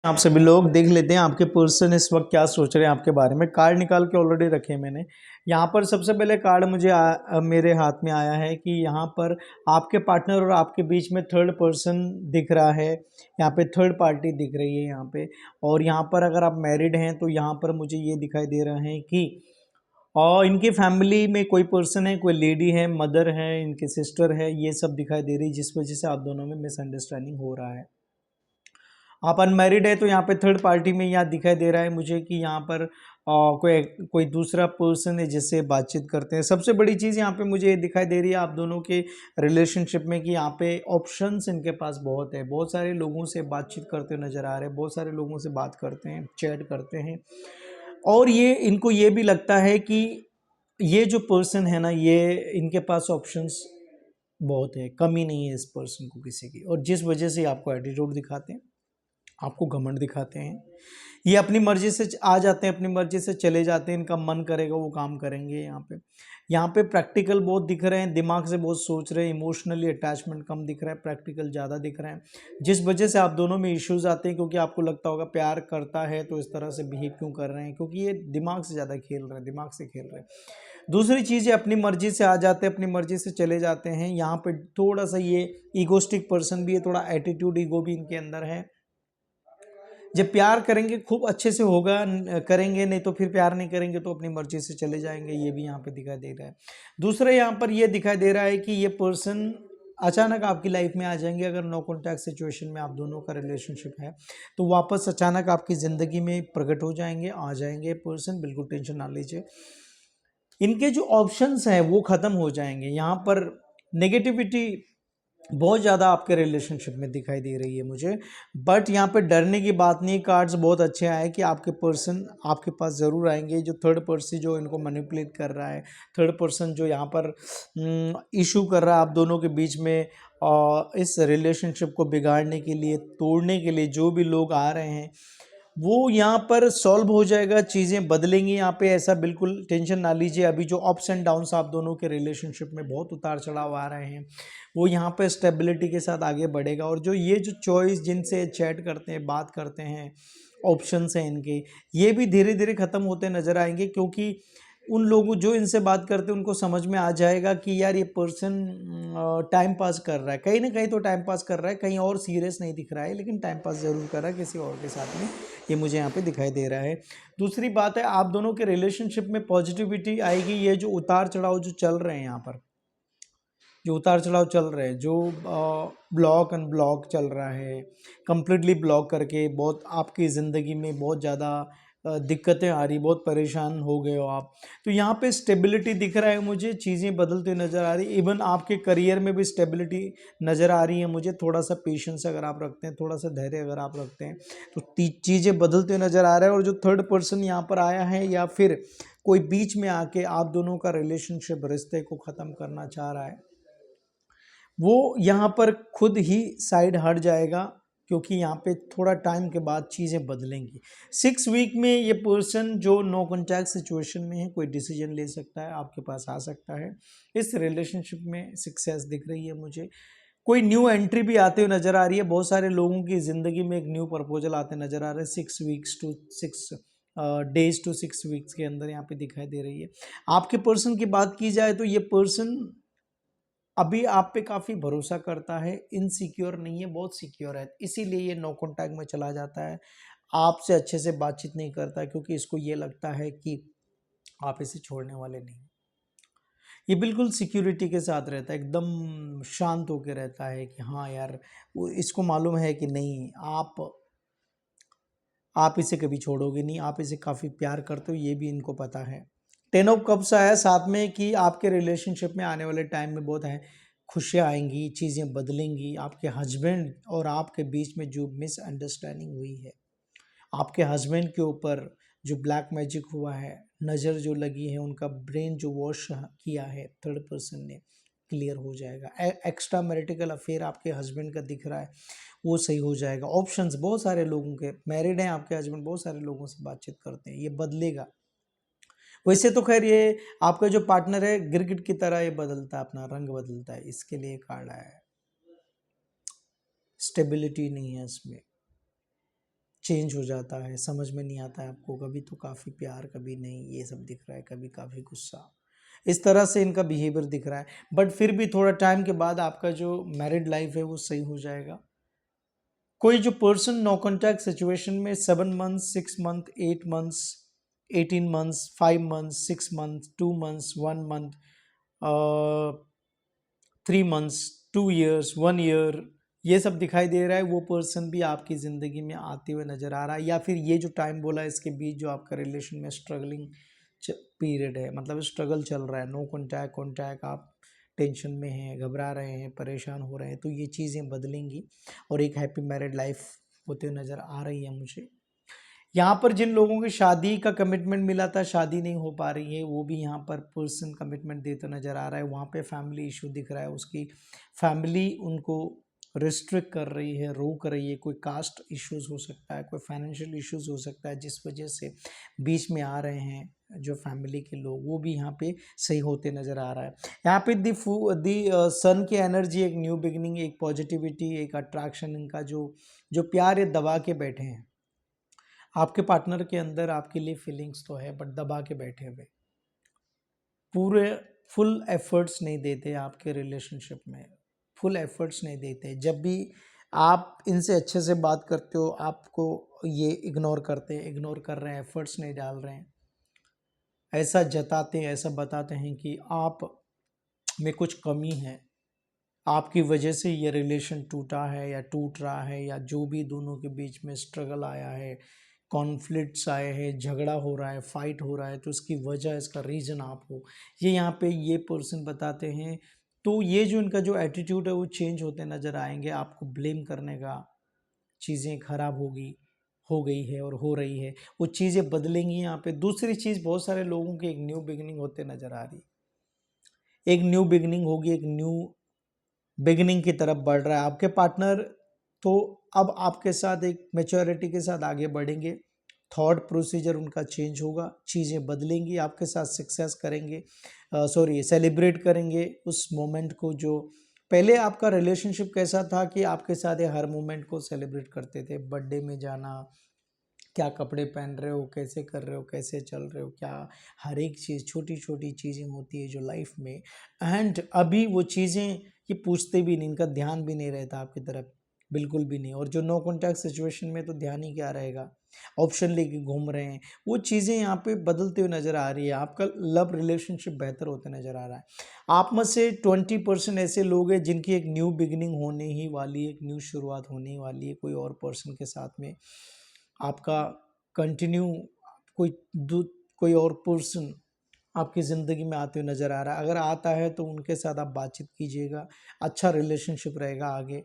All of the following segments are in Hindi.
आप सभी लोग देख लेते हैं आपके पर्सन इस वक्त क्या सोच रहे हैं आपके बारे में। कार्ड निकाल के ऑलरेडी रखे हैं मैंने। यहाँ पर सबसे पहले कार्ड मुझे मेरे हाथ में आया है कि यहाँ पर आपके पार्टनर और आपके बीच में थर्ड पर्सन दिख रहा है। यहाँ पे थर्ड पार्टी दिख रही है यहाँ पे। और यहाँ पर अगर आप मैरिड हैं तो यहाँ पर मुझे ये दिखाई दे रहा है कि और इनकी फैमिली में कोई पर्सन है, कोई लेडी है, मदर है, इनके सिस्टर है, ये सब दिखाई दे रही है, जिस वजह से आप दोनों में मिसअंडरस्टैंडिंग हो रहा है। आप अनमैरिड है तो यहाँ पे थर्ड पार्टी में यहाँ दिखाई दे रहा है मुझे कि यहाँ पर कोई कोई दूसरा पर्सन है जिससे बातचीत करते हैं। सबसे बड़ी चीज़ यहाँ पे मुझे ये दिखाई दे रही है आप दोनों के रिलेशनशिप में कि यहाँ पे ऑप्शंस इनके पास बहुत है। बहुत सारे लोगों से बातचीत करते नजर आ रहे हैं, बहुत सारे लोगों से बात करते हैं, चैट करते हैं। और ये इनको ये भी लगता है कि ये जो पर्सन है ना, ये इनके पास ऑप्शंस बहुत है, कमी नहीं है इस पर्सन को किसी की। और जिस वजह से आपको एटीट्यूड दिखाते हैं, आपको घमंड दिखाते हैं, ये अपनी मर्जी से आ जाते हैं, अपनी मर्जी से चले जाते हैं। इनका मन करेगा वो काम करेंगे। यहाँ पे प्रैक्टिकल बहुत दिख रहे हैं, दिमाग से बहुत सोच रहे हैं, इमोशनली अटैचमेंट कम दिख रहा है, प्रैक्टिकल ज़्यादा दिख रहा है, जिस वजह से आप दोनों में इश्यूज आते हैं। क्योंकि आपको लगता होगा प्यार करता है तो इस तरह से बिहेव क्यों कर रहे हैं, क्योंकि ये दिमाग से ज़्यादा खेल रहे हैं, दिमाग से खेल रहे हैं। दूसरी चीज़ है अपनी मर्जी से आ जाते हैं, अपनी मर्जी से चले जाते हैं। यहाँ पे थोड़ा सा ये ईगोस्टिक पर्सन भी है, थोड़ा एटीट्यूड ईगो भी इनके अंदर है। जब प्यार करेंगे खूब अच्छे से होगा, करेंगे, नहीं तो फिर प्यार नहीं करेंगे तो अपनी मर्जी से चले जाएंगे, ये भी यहाँ पे दिखाई दे रहा है। दूसरा यहाँ पर ये दिखाई दे रहा है कि ये पर्सन अचानक आपकी लाइफ में आ जाएंगे। अगर नो कॉन्टैक्ट सिचुएशन में आप दोनों का रिलेशनशिप है तो वापस अचानक आपकी ज़िंदगी में प्रकट हो जाएंगे, आ जाएंगे पर्सन, बिल्कुल टेंशन ना लीजिए। इनके जो ऑप्शंस हैं वो ख़त्म हो जाएंगे। यहाँ पर नेगेटिविटी बहुत ज़्यादा आपके रिलेशनशिप में दिखाई दे रही है मुझे। बट यहाँ पे डरने की बात नहीं, कार्ड्स बहुत अच्छे आए कि आपके पर्सन आपके पास ज़रूर आएंगे। जो थर्ड पर्सन जो इनको मैनिपुलेट कर रहा है, थर्ड पर्सन जो यहाँ पर इशू कर रहा है आप दोनों के बीच में, इस रिलेशनशिप को बिगाड़ने के लिए, तोड़ने के लिए जो भी लोग आ रहे हैं वो यहाँ पर सॉल्व हो जाएगा, चीज़ें बदलेंगी यहाँ पे। ऐसा बिल्कुल टेंशन ना लीजिए। अभी जो अप्स एंड डाउन्स आप दोनों के रिलेशनशिप में बहुत उतार चढ़ाव आ रहे हैं, वो यहाँ पे स्टेबिलिटी के साथ आगे बढ़ेगा। और जो ये जो चॉइस जिनसे चैट करते हैं, बात करते हैं, ऑप्शंस हैं इनके, ये भी धीरे धीरे ख़त्म होते नज़र आएंगे। क्योंकि उन लोगों जो इनसे बात करते हैं उनको समझ में आ जाएगा कि यार ये पर्सन टाइम पास कर रहा है, कहीं ना कहीं तो टाइम पास कर रहा है, कहीं और सीरियस नहीं दिख रहा है, लेकिन टाइम पास ज़रूर कर रहा है किसी और के साथ में, ये मुझे यहाँ पे दिखाई दे रहा है। दूसरी बात है आप दोनों के रिलेशनशिप में पॉजिटिविटी आएगी। ये जो उतार चढ़ाव जो चल रहे हैं यहाँ पर, जो उतार चढ़ाव चल रहे हैं, जो ब्लॉक अनब्लॉक चल रहा है, कंप्लीटली ब्लॉक करके बहुत आपकी ज़िंदगी में बहुत ज़्यादा दिक्कतें आ रही, बहुत परेशान हो गए हो आप, तो यहाँ पे स्टेबिलिटी दिख रहा है मुझे, चीज़ें बदलते नज़र आ रही। इवन आपके करियर में भी स्टेबिलिटी नज़र आ रही है मुझे। थोड़ा सा पेशेंस अगर आप रखते हैं, थोड़ा सा धैर्य अगर आप रखते हैं तो चीज़ें बदलते नज़र आ रहा है। और जो थर्ड पर्सन यहाँ पर आया है या फिर कोई बीच में आके आप दोनों का रिलेशनशिप, रिश्ते को ख़त्म करना चाह रहा है, वो यहाँ पर खुद ही साइड हट जाएगा। क्योंकि यहाँ पे थोड़ा टाइम के बाद चीज़ें बदलेंगी। 6 वीक में ये पर्सन जो नो कॉन्टैक्ट सिचुएशन में है, कोई डिसीजन ले सकता है, आपके पास आ सकता है। इस रिलेशनशिप में सक्सेस दिख रही है मुझे। कोई न्यू एंट्री भी आते हुए नज़र आ रही है। बहुत सारे लोगों की ज़िंदगी में एक न्यू प्रपोजल आते नज़र आ रहे हैं 6 टू 6 वीक्स के अंदर यहाँ पे दिखाई दे रही है। आपके पर्सन की बात की जाए तो ये पर्सन अभी आप पे काफ़ी भरोसा करता है, इनसिक्योर नहीं है, बहुत सिक्योर है, इसीलिए ये नो कॉन्टैक्ट में चला जाता है, आपसे अच्छे से बातचीत नहीं करता है, क्योंकि इसको ये लगता है कि आप इसे छोड़ने वाले नहीं। ये बिल्कुल सिक्योरिटी के साथ रहता है, एकदम शांत होकर रहता है कि हाँ यार, वो इसको मालूम है कि नहीं, आप इसे कभी छोड़ोगे नहीं, आप इसे काफ़ी प्यार करते हो, ये भी इनको पता है। 10 ऑफ कप्स आया साथ में कि आपके रिलेशनशिप में आने वाले टाइम में बहुत है खुशियाँ आएंगी, चीज़ें बदलेंगी। आपके हस्बैंड और आपके बीच में जो मिसअंडरस्टैंडिंग हुई है, आपके हस्बैंड के ऊपर जो ब्लैक मैजिक हुआ है, नज़र जो लगी है, उनका ब्रेन जो वॉश किया है थर्ड पर्सन ने, क्लियर हो जाएगा। एक्स्ट्रा मैरिटिकल अफेयर आपके हस्बैंड का दिख रहा है, वो सही हो जाएगा। ऑप्शंस बहुत सारे लोगों के, मैरिड हैं आपके हस्बैंड, बहुत सारे लोगों से बातचीत करते हैं, ये बदलेगा। वैसे तो खैर ये आपका जो पार्टनर है गिरगिट की तरह ये बदलता है, अपना रंग बदलता है, इसके लिए कार्ड आया है। स्टेबिलिटी नहीं है इसमें, चेंज हो जाता है, समझ में नहीं आता है आपको, कभी तो काफ़ी प्यार, कभी नहीं, ये सब दिख रहा है, कभी काफ़ी गुस्सा, इस तरह से इनका बिहेवियर दिख रहा है। बट फिर भी थोड़ा टाइम के बाद आपका जो मैरिड लाइफ है वो सही हो जाएगा। कोई जो पर्सन नो कॉन्टैक्ट सिचुएशन में 7 month, 6 month, 8 months, 18 months, 5 months, 6 months, 2 months, 1 month, 3 months, 2 years, 1 year, ये सब दिखाई दे रहा है, वो पर्सन भी आपकी ज़िंदगी में आते हुए नज़र आ रहा है। या फिर ये जो टाइम बोला है इसके बीच जो आपका रिलेशन में स्ट्रगलिंग पीरियड है, मतलब स्ट्रगल चल रहा है, नो कॉन्टैक्ट, कॉन्टैक्ट, आप टेंशन में हैं, घबरा रहे हैं, परेशान हो रहे हैं, तो ये चीज़ें बदलेंगी और एक हैप्पी मैरिड लाइफ होते हुए नज़र आ रही है मुझे। यहाँ पर जिन लोगों की शादी का कमिटमेंट मिला था, शादी नहीं हो पा रही है, वो भी यहाँ पर पर्सन कमिटमेंट देते नज़र आ रहा है। वहाँ पे फैमिली इशू दिख रहा है, उसकी फैमिली उनको रिस्ट्रिक्ट कर रही है, रोक रही है। कोई कास्ट इश्यूज हो सकता है, कोई फाइनेंशियल इश्यूज हो सकता है, जिस वजह से बीच में आ रहे हैं जो फैमिली के लोग, वो भी यहाँ पे सही होते नज़र आ रहा है। यहाँ पे दी सन की एनर्जी, एक न्यू बिगनिंग, एक पॉजिटिविटी, एक अट्रैक्शन, इनका जो जो प्यार ये दबा के बैठे हैं आपके पार्टनर के अंदर, आपके लिए फीलिंग्स तो है बट दबा के बैठे हुए, पूरे फुल एफर्ट्स नहीं देते आपके रिलेशनशिप में, फुल एफर्ट्स नहीं देते। जब भी आप इनसे अच्छे से बात करते हो, आपको ये इग्नोर करते हैं, इग्नोर कर रहे हैं, एफर्ट्स नहीं डाल रहे हैं, ऐसा जताते हैं, ऐसा बताते हैं कि आप में कुछ कमी है, आपकी वजह से ये रिलेशन टूटा है या टूट रहा है, या जो भी दोनों के बीच में स्ट्रगल आया है, कॉन्फ्लिक्ट्स आए हैं, झगड़ा हो रहा है, फाइट हो रहा है, तो इसकी वजह, इसका रीज़न आप हो, ये यहाँ पे ये पर्सन बताते हैं। तो ये जो इनका जो एटीट्यूड है वो चेंज होते नज़र आएंगे, आपको ब्लेम करने का, चीज़ें खराब होगी, हो गई है और हो रही है, वो चीज़ें बदलेंगी यहाँ पे। दूसरी चीज़, बहुत सारे लोगों की एक न्यू बिगनिंग होते नज़र आ रही, एक न्यू बिगनिंग होगी, एक न्यू बिगिनिंग की तरफ बढ़ रहा है आपके पार्टनर। तो अब आपके साथ एक मैच्योरिटी के साथ आगे बढ़ेंगे, थॉट प्रोसीजर उनका चेंज होगा, चीज़ें बदलेंगी, आपके साथ सक्सेस करेंगे, सॉरी सेलिब्रेट करेंगे उस मोमेंट को। जो पहले आपका रिलेशनशिप कैसा था कि आपके साथ ये हर मोमेंट को सेलिब्रेट करते थे, बर्थडे में जाना, क्या कपड़े पहन रहे हो, कैसे कर रहे हो, कैसे चल रहे हो, क्या, हर एक चीज़, छोटी छोटी चीज़ें होती है जो लाइफ में। एंड अभी वो चीज़ें ये पूछते भी नहीं, इनका ध्यान भी नहीं रहता आपकी तरफ, बिल्कुल भी नहीं। और जो नो कॉन्टैक्ट सिचुएशन में तो ध्यान ही क्या रहेगा, ऑप्शन लेके घूम रहे हैं, वो चीज़ें यहाँ पे बदलते हुए नज़र आ रही है। आपका लव रिलेशनशिप बेहतर होते नज़र आ रहा है। आप में से 20% ऐसे लोग हैं जिनकी एक न्यू बिगिनिंग होने ही वाली है, एक न्यू शुरुआत होने ही वाली है, कोई और पर्सन के साथ में आपका कंटिन्यू, कोई कोई और पर्सन आपकी ज़िंदगी में आते हुए नज़र आ रहा है। अगर आता है तो उनके साथ आप बातचीत कीजिएगा, अच्छा रिलेशनशिप रहेगा, आगे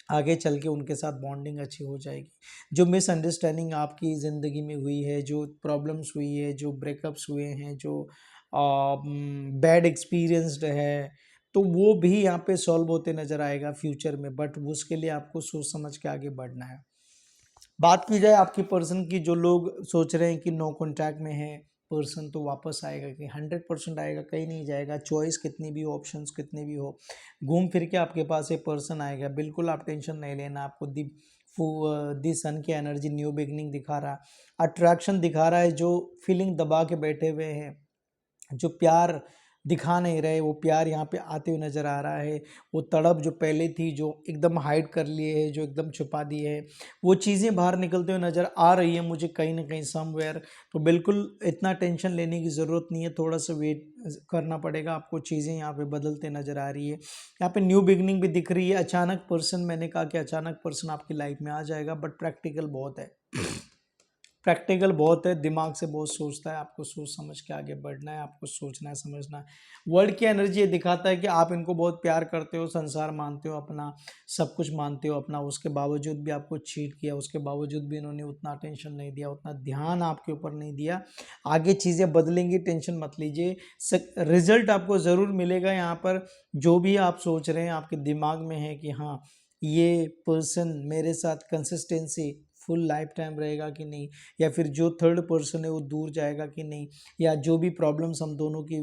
आगे चल के उनके साथ बॉन्डिंग अच्छी हो जाएगी। जो मिसअंडरस्टैंडिंग आपकी ज़िंदगी में हुई है, जो प्रॉब्लम्स हुई है, जो ब्रेकअप्स हुए हैं, जो बैड एक्सपीरियंस्ड है, तो वो भी यहाँ पे सॉल्व होते नज़र आएगा फ्यूचर में। बट उसके लिए आपको सोच समझ के आगे बढ़ना है। बात की जाए आपकी पर्सन की, जो लोग सोच रहे हैं कि नो कॉन्टैक्ट में है पर्सन, तो वापस आएगा कि 100% आएगा, कहीं नहीं जाएगा। चॉइस कितनी भी हो, ऑप्शंस कितने भी हो, घूम फिर के आपके पास एक पर्सन आएगा, बिल्कुल आप टेंशन नहीं लेना। आपको दी सन की एनर्जी न्यू बिगनिंग दिखा रहा, अट्रैक्शन दिखा रहा है। जो फीलिंग दबा के बैठे हुए हैं, जो प्यार दिखा नहीं रहे, वो प्यार यहाँ पे आते हुए नज़र आ रहा है। वो तड़प जो पहले थी, जो एकदम हाइड कर लिए है, जो एकदम छुपा दी है, वो चीज़ें बाहर निकलते हुए नज़र आ रही है मुझे कहीं ना कहीं समवेयर। तो बिल्कुल इतना टेंशन लेने की ज़रूरत नहीं है, थोड़ा सा वेट करना पड़ेगा आपको, चीज़ें यहाँ पे बदलते नज़र आ रही है। यहाँ पे न्यू बिगनिंग भी दिख रही है। अचानक पर्सन, मैंने कहा कि अचानक पर्सन आपकी लाइफ में आ जाएगा, बट प्रैक्टिकल बहुत है, प्रैक्टिकल बहुत है, दिमाग से बहुत सोचता है। आपको सोच समझ के आगे बढ़ना है, आपको सोचना है, समझना है। वर्ल्ड की एनर्जी ये दिखाता है कि आप इनको बहुत प्यार करते हो, संसार मानते हो अपना, सब कुछ मानते हो अपना, उसके बावजूद भी आपको चीट किया, उसके बावजूद भी इन्होंने उतना अटेंशन नहीं दिया, उतना ध्यान आपके ऊपर नहीं दिया। आगे चीज़ें बदलेंगी, टेंशन मत लीजिए, रिजल्ट आपको ज़रूर मिलेगा। यहाँ पर जो भी आप सोच रहे हैं आपके दिमाग में है कि हाँ ये पर्सन मेरे साथ कंसिस्टेंसी फुल लाइफ टाइम रहेगा कि नहीं, या फिर जो थर्ड पर्सन है वो दूर जाएगा कि नहीं, या जो भी प्रॉब्लम्स हम दोनों की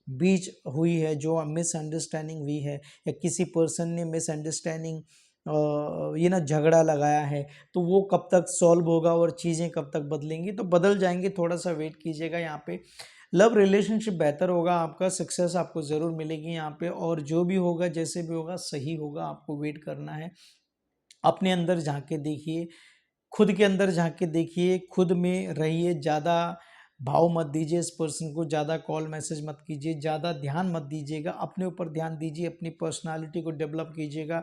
बीच हुई है, जो मिसअंडरस्टैंडिंग हुई है, या किसी पर्सन ने मिसअंडरस्टैंडिंग ये ना झगड़ा लगाया है, तो वो कब तक सॉल्व होगा और चीज़ें कब तक बदलेंगी, तो बदल जाएंगी, थोड़ा सा वेट कीजिएगा। यहाँ पे लव रिलेशनशिप बेहतर होगा आपका, सक्सेस आपको ज़रूर मिलेगी यहाँ पे, और जो भी होगा जैसे भी होगा सही होगा, आपको वेट करना है। अपने अंदर झांक के देखिए, खुद के अंदर झांक के देखिए, खुद में रहिए, ज़्यादा भाव मत दीजिए इस पर्सन को, ज़्यादा कॉल मैसेज मत कीजिए, ज़्यादा ध्यान मत दीजिएगा, अपने ऊपर ध्यान दीजिए, अपनी पर्सनालिटी को डेवलप कीजिएगा,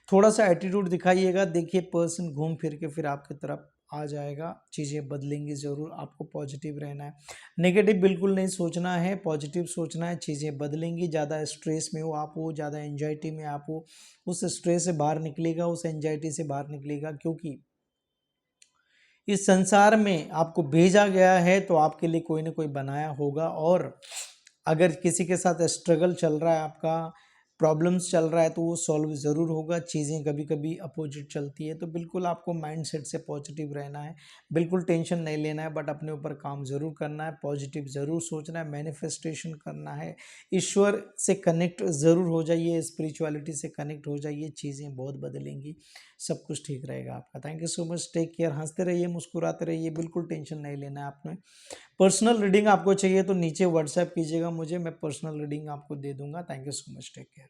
थोड़ा सा एटीट्यूड दिखाइएगा, देखिए पर्सन घूम फिर के फिर आपकी तरफ आ जाएगा, चीज़ें बदलेंगी ज़रूर। आपको पॉजिटिव रहना है, नेगेटिव बिल्कुल नहीं सोचना है, पॉजिटिव सोचना है, चीज़ें बदलेंगी। ज़्यादा स्ट्रेस में हो आप, हो ज़्यादा एंजाइटी में आप हो, उस स्ट्रेस से बाहर निकलेगा, उस एंजाइटी से बाहर निकलेगा, क्योंकि इस संसार में आपको भेजा गया है तो आपके लिए कोई ना कोई बनाया होगा। और अगर किसी के साथ स्ट्रगल चल रहा है, आपका प्रॉब्लम्स चल रहा है, तो वो सॉल्व ज़रूर होगा। चीज़ें कभी कभी अपोजिट चलती है, तो बिल्कुल आपको माइंडसेट से पॉजिटिव रहना है, बिल्कुल टेंशन नहीं लेना है, बट अपने ऊपर काम ज़रूर करना है, पॉजिटिव ज़रूर सोचना है, मैनिफेस्टेशन करना है, ईश्वर से कनेक्ट ज़रूर हो जाइए, स्पिरिचुअलिटी से कनेक्ट हो जाइए, चीज़ें बहुत बदलेंगी, सब कुछ ठीक रहेगा आपका। Thank you so much, take care, हंसते रहिए, मुस्कुराते रहिए, बिल्कुल टेंशन नहीं लेना है आपने। पर्सनल रीडिंग आपको चाहिए तो नीचे व्हाट्सएप कीजिएगा मुझे, मैं पर्सनल रीडिंग आपको दे दूंगा। Thank you so much, take care.